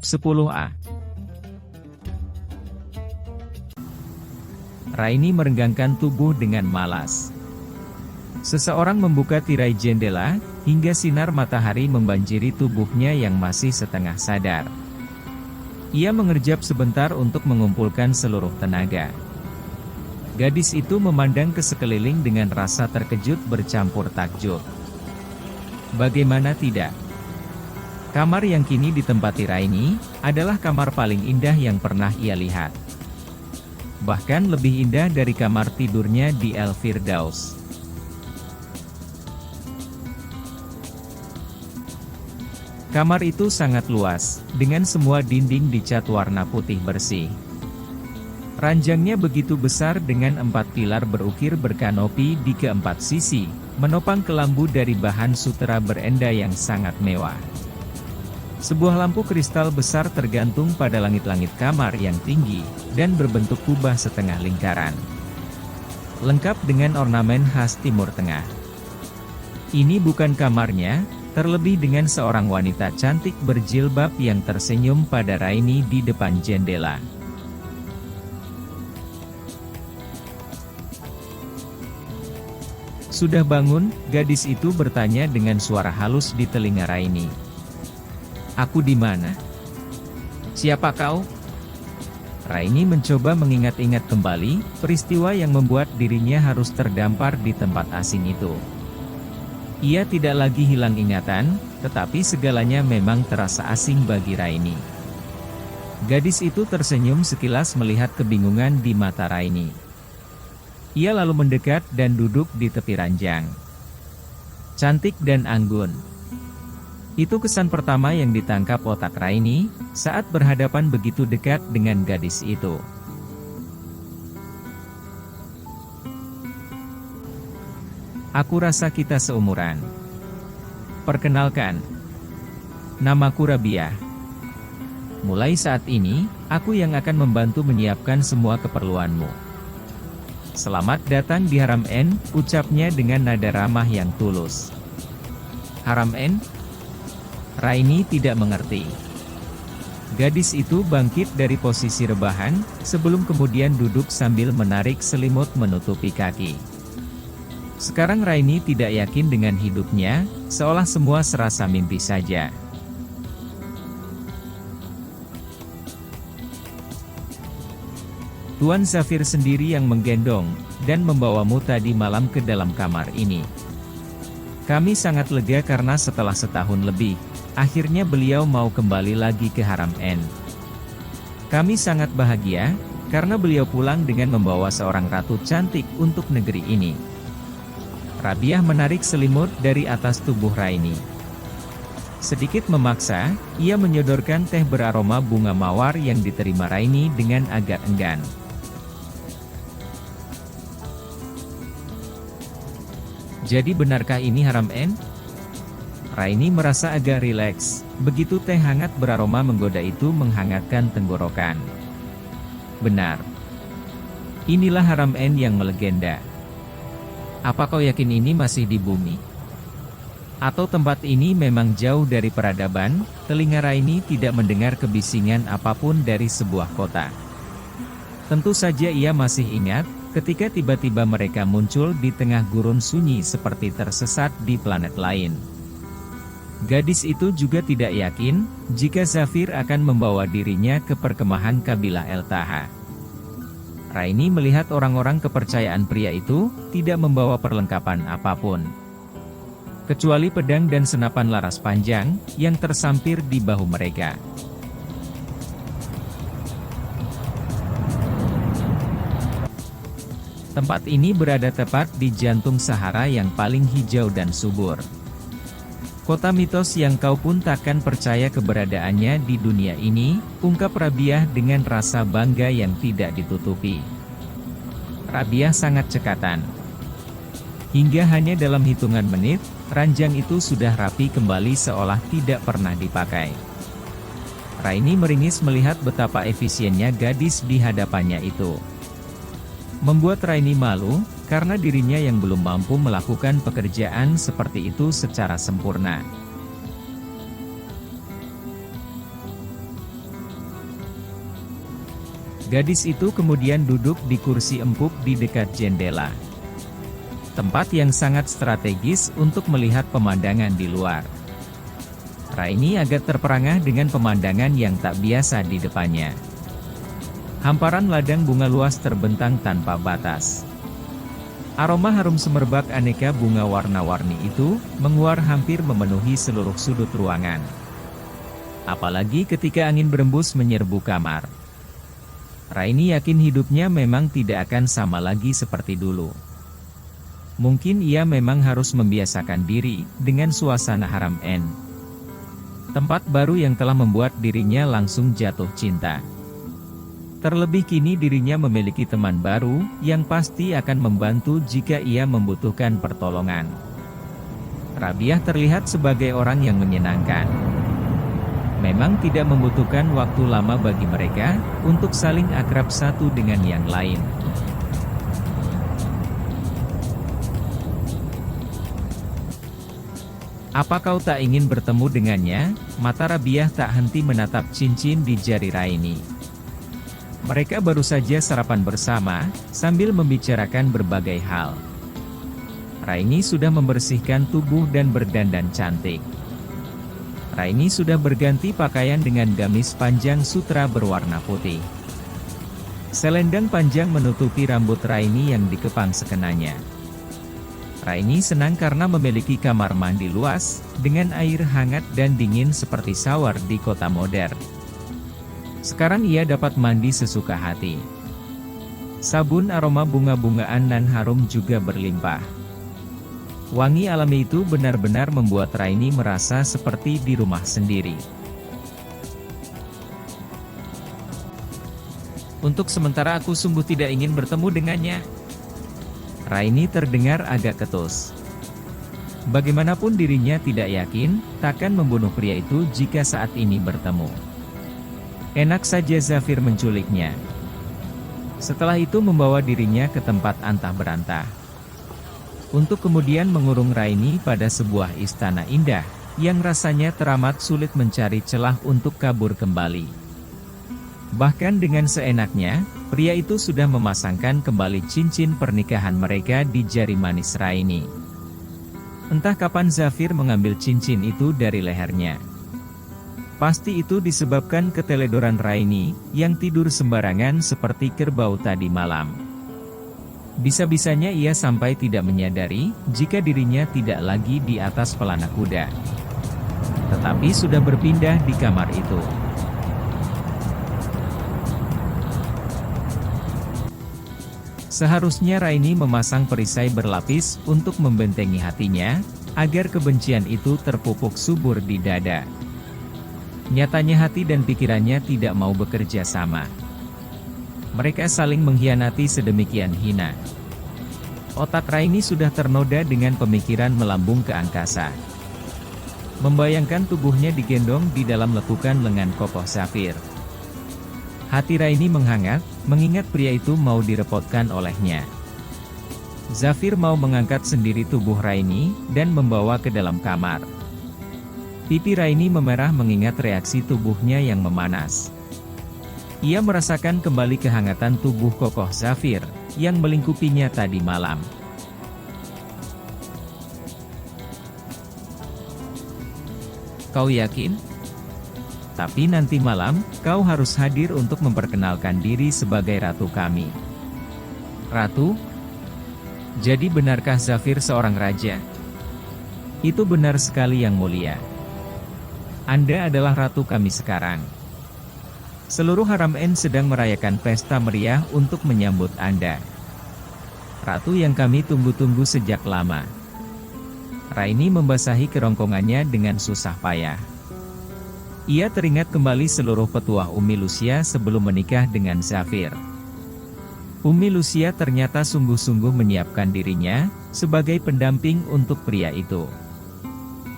Bab 10a. Raini merenggangkan tubuh dengan malas. Seseorang membuka tirai jendela, hingga sinar matahari membanjiri tubuhnya yang masih setengah sadar. Ia mengerjap sebentar untuk mengumpulkan seluruh tenaga. Gadis itu memandang ke sekeliling dengan rasa terkejut bercampur takjub. Bagaimana tidak? Kamar yang kini ditempati Raini, adalah kamar paling indah yang pernah ia lihat. Bahkan lebih indah dari kamar tidurnya di El Firdaus. Kamar itu sangat luas, dengan semua dinding dicat warna putih bersih. Ranjangnya begitu besar dengan 4 pilar berukir berkanopi di keempat sisi, menopang kelambu dari bahan sutera berenda yang sangat mewah. Sebuah lampu kristal besar tergantung pada langit-langit kamar yang tinggi, dan berbentuk kubah setengah lingkaran. Lengkap dengan ornamen khas Timur Tengah. Ini bukan kamarnya, terlebih dengan seorang wanita cantik berjilbab yang tersenyum pada Raini di depan jendela. Sudah bangun, gadis itu bertanya dengan suara halus di telinga Raini. Aku di mana? Siapa kau? Raini mencoba mengingat-ingat kembali, peristiwa yang membuat dirinya harus terdampar di tempat asing itu. Ia tidak lagi hilang ingatan, tetapi segalanya memang terasa asing bagi Raini. Gadis itu tersenyum sekilas melihat kebingungan di mata Raini. Ia lalu mendekat dan duduk di tepi ranjang. Cantik dan anggun. Itu kesan pertama yang ditangkap otak Raini, saat berhadapan begitu dekat dengan gadis itu. Aku rasa kita seumuran. Perkenalkan. Namaku Rabiah. Mulai saat ini, aku yang akan membantu menyiapkan semua keperluanmu. Selamat datang di Haram N, ucapnya dengan nada ramah yang tulus. Haram N? Raini tidak mengerti. Gadis itu bangkit dari posisi rebahan, sebelum kemudian duduk sambil menarik selimut menutupi kaki. Sekarang Raini tidak yakin dengan hidupnya, seolah semua serasa mimpi saja. Tuan Zafir sendiri yang menggendong, dan membawamu tadi malam ke dalam kamar ini. Kami sangat lega karena setelah setahun lebih, akhirnya beliau mau kembali lagi ke Haram N. Kami sangat bahagia, karena beliau pulang dengan membawa seorang ratu cantik untuk negeri ini. Rabiah menarik selimut dari atas tubuh Raini. Sedikit memaksa, ia menyodorkan teh beraroma bunga mawar yang diterima Raini dengan agak enggan. Jadi benarkah ini Haram N? Raini merasa agak rileks, begitu teh hangat beraroma menggoda itu menghangatkan tenggorokan. Benar. Inilah Haram N yang melegenda. Apa kau yakin ini masih di bumi? Atau tempat ini memang jauh dari peradaban? Telinga Raini tidak mendengar kebisingan apapun dari sebuah kota. Tentu saja ia masih ingat, ketika tiba-tiba mereka muncul di tengah gurun sunyi seperti tersesat di planet lain. Gadis itu juga tidak yakin, jika Zafir akan membawa dirinya ke perkemahan kabilah El Taha. Raini melihat orang-orang kepercayaan pria itu, tidak membawa perlengkapan apapun. Kecuali pedang dan senapan laras panjang, yang tersampir di bahu mereka. Tempat ini berada tepat di jantung Sahara yang paling hijau dan subur. Kota mitos yang kau pun takkan percaya keberadaannya di dunia ini, ungkap Rabiah dengan rasa bangga yang tidak ditutupi. Rabiah sangat cekatan. Hingga hanya dalam hitungan menit, ranjang itu sudah rapi kembali seolah tidak pernah dipakai. Raini meringis melihat betapa efisiennya gadis di hadapannya itu. Membuat Raini malu, karena dirinya yang belum mampu melakukan pekerjaan seperti itu secara sempurna. Gadis itu kemudian duduk di kursi empuk di dekat jendela. Tempat yang sangat strategis untuk melihat pemandangan di luar. Raini agak terperangah dengan pemandangan yang tak biasa di depannya. Hamparan ladang bunga luas terbentang tanpa batas. Aroma harum semerbak aneka bunga warna-warni itu menguar hampir memenuhi seluruh sudut ruangan. Apalagi ketika angin berembus menyerbu kamar. Raini yakin hidupnya memang tidak akan sama lagi seperti dulu. Mungkin ia memang harus membiasakan diri dengan suasana haram N. Tempat baru yang telah membuat dirinya langsung jatuh cinta. Terlebih kini dirinya memiliki teman baru, yang pasti akan membantu jika ia membutuhkan pertolongan. Rabiah terlihat sebagai orang yang menyenangkan. Memang tidak membutuhkan waktu lama bagi mereka, untuk saling akrab satu dengan yang lain. Apa kau tak ingin bertemu dengannya? Mata Rabiah tak henti menatap cincin di jari Raini. Mereka baru saja sarapan bersama, sambil membicarakan berbagai hal. Raini sudah membersihkan tubuh dan berdandan cantik. Raini sudah berganti pakaian dengan gamis panjang sutra berwarna putih. Selendang panjang menutupi rambut Raini yang dikepang sekenanya. Raini senang karena memiliki kamar mandi luas, dengan air hangat dan dingin seperti shower di kota modern. Sekarang ia dapat mandi sesuka hati. Sabun aroma bunga-bungaan nan harum juga berlimpah. Wangi alami itu benar-benar membuat Raini merasa seperti di rumah sendiri. Untuk sementara aku sungguh tidak ingin bertemu dengannya. Raini terdengar agak ketus. Bagaimanapun dirinya tidak yakin, takkan membunuh pria itu jika saat ini bertemu. Enak saja Zafir menculiknya. Setelah itu membawa dirinya ke tempat antah berantah. Untuk kemudian mengurung Raini pada sebuah istana indah, yang rasanya teramat sulit mencari celah untuk kabur kembali. Bahkan dengan seenaknya, pria itu sudah memasangkan kembali cincin pernikahan mereka di jari manis Raini. Entah kapan Zafir mengambil cincin itu dari lehernya. Pasti itu disebabkan keteledoran Raini, yang tidur sembarangan seperti kerbau tadi malam. Bisa-bisanya ia sampai tidak menyadari, jika dirinya tidak lagi di atas pelana kuda. Tetapi sudah berpindah di kamar itu. Seharusnya Raini memasang perisai berlapis untuk membentengi hatinya, agar kebencian itu terpupuk subur di dada. Nyatanya hati dan pikirannya tidak mau bekerja sama. Mereka saling mengkhianati sedemikian hina. Otak Raini sudah ternoda dengan pemikiran melambung ke angkasa. Membayangkan tubuhnya digendong di dalam lekukan lengan kokoh Zafir. Hati Raini menghangat, mengingat pria itu mau direpotkan olehnya. Zafir mau mengangkat sendiri tubuh Raini, dan membawa ke dalam kamar. Pipi Raini memerah mengingat reaksi tubuhnya yang memanas. Ia merasakan kembali kehangatan tubuh kokoh Zafir, yang melingkupinya tadi malam. Kau yakin? Tapi nanti malam, kau harus hadir untuk memperkenalkan diri sebagai ratu kami. Ratu? Jadi benarkah Zafir seorang raja? Itu benar sekali yang mulia. Anda adalah ratu kami sekarang. Seluruh Haram N sedang merayakan pesta meriah untuk menyambut Anda. Ratu yang kami tunggu-tunggu sejak lama. Raini membasahi kerongkongannya dengan susah payah. Ia teringat kembali seluruh petuah Umi Lucia sebelum menikah dengan Zafir. Umi Lucia ternyata sungguh-sungguh menyiapkan dirinya sebagai pendamping untuk pria itu.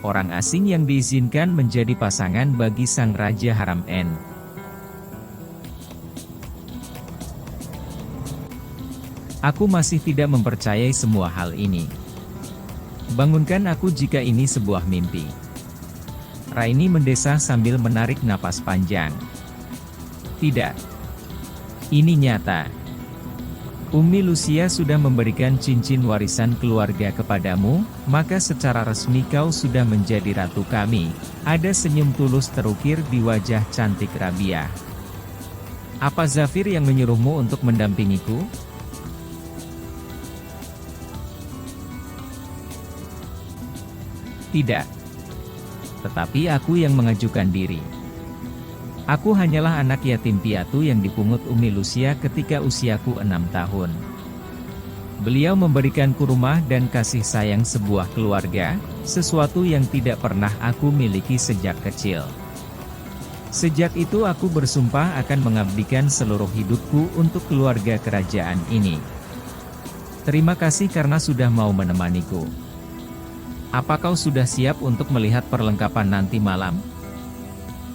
Orang asing yang diizinkan menjadi pasangan bagi sang Raja Haram N. Aku masih tidak mempercayai semua hal ini. Bangunkan aku jika ini sebuah mimpi. Raini mendesah sambil menarik napas panjang. Tidak. Ini nyata. Umi Lucia sudah memberikan cincin warisan keluarga kepadamu, maka secara resmi kau sudah menjadi ratu kami. Ada senyum tulus terukir di wajah cantik Rabiah. Apa Zafir yang menyuruhmu untuk mendampingiku? Tidak. Tetapi aku yang mengajukan diri. Aku hanyalah anak yatim piatu yang dipungut Umi Lucia ketika usiaku 6 tahun. Beliau memberikanku rumah dan kasih sayang sebuah keluarga, sesuatu yang tidak pernah aku miliki sejak kecil. Sejak itu aku bersumpah akan mengabdikan seluruh hidupku untuk keluarga kerajaan ini. Terima kasih karena sudah mau menemaniku. Apa kau sudah siap untuk melihat perlengkapan nanti malam?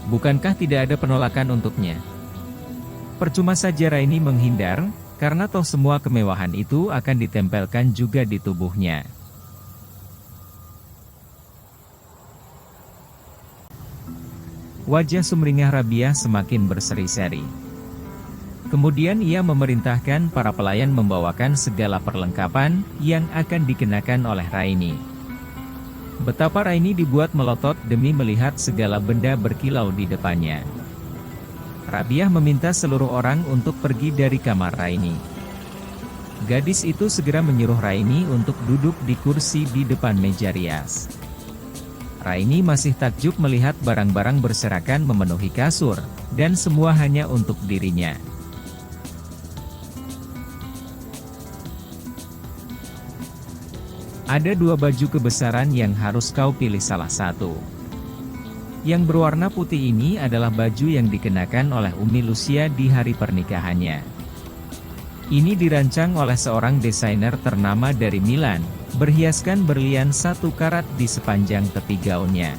Bukankah tidak ada penolakan untuknya? Percuma saja Raini menghindar, karena toh semua kemewahan itu akan ditempelkan juga di tubuhnya. Wajah sumringah Rabiah semakin berseri-seri. Kemudian ia memerintahkan para pelayan membawakan segala perlengkapan yang akan dikenakan oleh Raini. Betapa Raini dibuat melotot demi melihat segala benda berkilau di depannya. Rabiah meminta seluruh orang untuk pergi dari kamar Raini. Gadis itu segera menyuruh Raini untuk duduk di kursi di depan meja rias. Raini masih takjub melihat barang-barang berserakan memenuhi kasur, dan semua hanya untuk dirinya. Ada 2 baju kebesaran yang harus kau pilih salah satu. Yang berwarna putih ini adalah baju yang dikenakan oleh Umi Lucia di hari pernikahannya. Ini dirancang oleh seorang desainer ternama dari Milan, berhiaskan berlian 1 karat di sepanjang tepi gaunnya.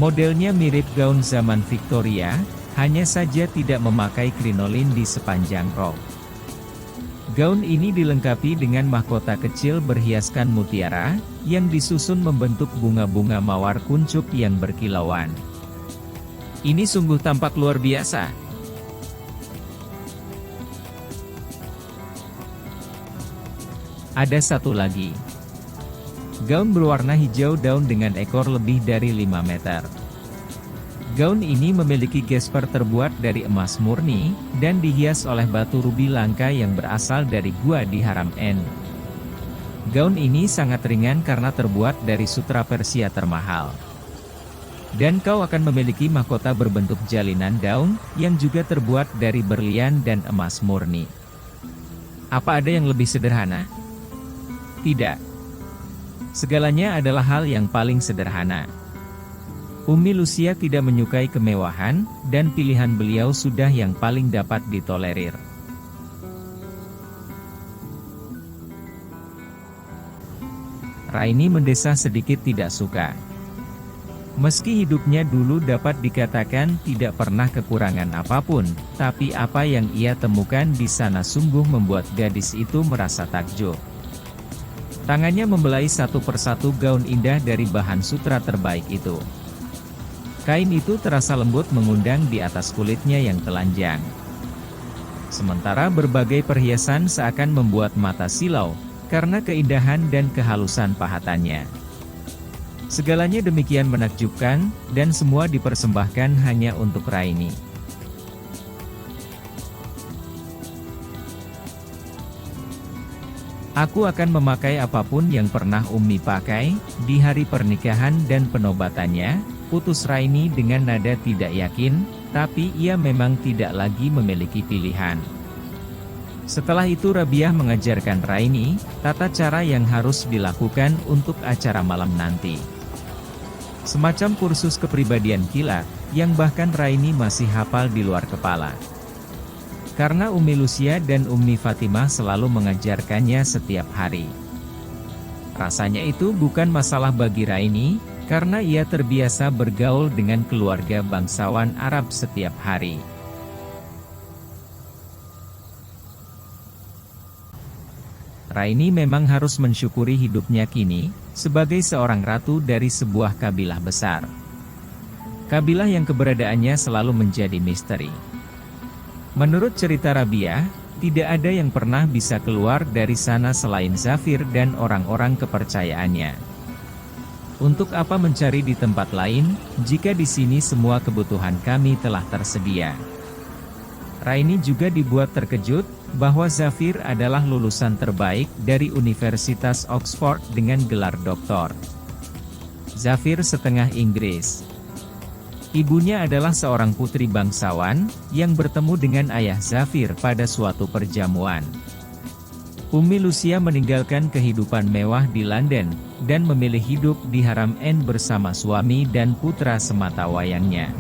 Modelnya mirip gaun zaman Victoria, hanya saja tidak memakai krinolin di sepanjang rok. Gaun ini dilengkapi dengan mahkota kecil berhiaskan mutiara, yang disusun membentuk bunga-bunga mawar kuncup yang berkilauan. Ini sungguh tampak luar biasa. Ada satu lagi. Gaun berwarna hijau daun dengan ekor lebih dari 5 meter. Gaun ini memiliki gesper terbuat dari emas murni, dan dihias oleh batu rubi langka yang berasal dari gua di Haram N. Gaun ini sangat ringan karena terbuat dari sutra Persia termahal. Dan kau akan memiliki mahkota berbentuk jalinan daun, yang juga terbuat dari berlian dan emas murni. Apa ada yang lebih sederhana? Tidak. Segalanya adalah hal yang paling sederhana. Umi Lucia tidak menyukai kemewahan, dan pilihan beliau sudah yang paling dapat ditolerir. Raini mendesah sedikit tidak suka. Meski hidupnya dulu dapat dikatakan tidak pernah kekurangan apapun, tapi apa yang ia temukan di sana sungguh membuat gadis itu merasa takjub. Tangannya membelai satu persatu gaun indah dari bahan sutra terbaik itu. Kain itu terasa lembut mengundang di atas kulitnya yang telanjang. Sementara berbagai perhiasan seakan membuat mata silau, karena keindahan dan kehalusan pahatannya. Segalanya demikian menakjubkan, dan semua dipersembahkan hanya untuk Raini. Aku akan memakai apapun yang pernah Umi pakai, di hari pernikahan dan penobatannya, putus Raini dengan nada tidak yakin, tapi ia memang tidak lagi memiliki pilihan. Setelah itu Rabiah mengajarkan Raini, tata cara yang harus dilakukan untuk acara malam nanti. Semacam kursus kepribadian kilat, yang bahkan Raini masih hafal di luar kepala. Karena Umi Lucia dan Umi Fatimah selalu mengajarkannya setiap hari. Rasanya itu bukan masalah bagi Raini, karena ia terbiasa bergaul dengan keluarga bangsawan Arab setiap hari. Raini memang harus mensyukuri hidupnya kini, sebagai seorang ratu dari sebuah kabilah besar. Kabilah yang keberadaannya selalu menjadi misteri. Menurut cerita Rabiah, tidak ada yang pernah bisa keluar dari sana selain Zafir dan orang-orang kepercayaannya. Untuk apa mencari di tempat lain, jika di sini semua kebutuhan kami telah tersedia. Raini juga dibuat terkejut, bahwa Zafir adalah lulusan terbaik dari Universitas Oxford dengan gelar doktor. Zafir setengah Inggris. Ibunya adalah seorang putri bangsawan, yang bertemu dengan ayah Zafir pada suatu perjamuan. Umi Lucia meninggalkan kehidupan mewah di London, dan memilih hidup di Haram N bersama suami dan putra sematawayangnya.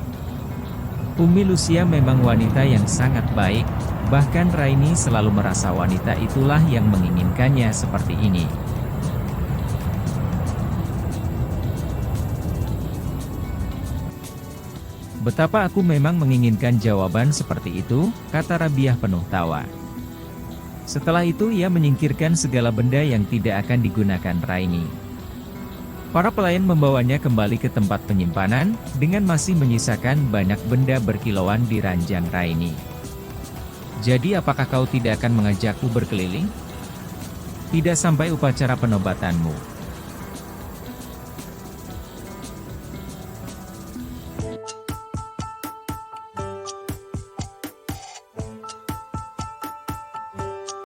Umi Lucia memang wanita yang sangat baik, bahkan Raini selalu merasa wanita itulah yang menginginkannya seperti ini. Betapa aku memang menginginkan jawaban seperti itu, kata Rabiah penuh tawa. Setelah itu ia menyingkirkan segala benda yang tidak akan digunakan Raini. Para pelayan membawanya kembali ke tempat penyimpanan, dengan masih menyisakan banyak benda berkilauan di ranjang Raini. Jadi apakah kau tidak akan mengajakku berkeliling? Tidak sampai upacara penobatanmu.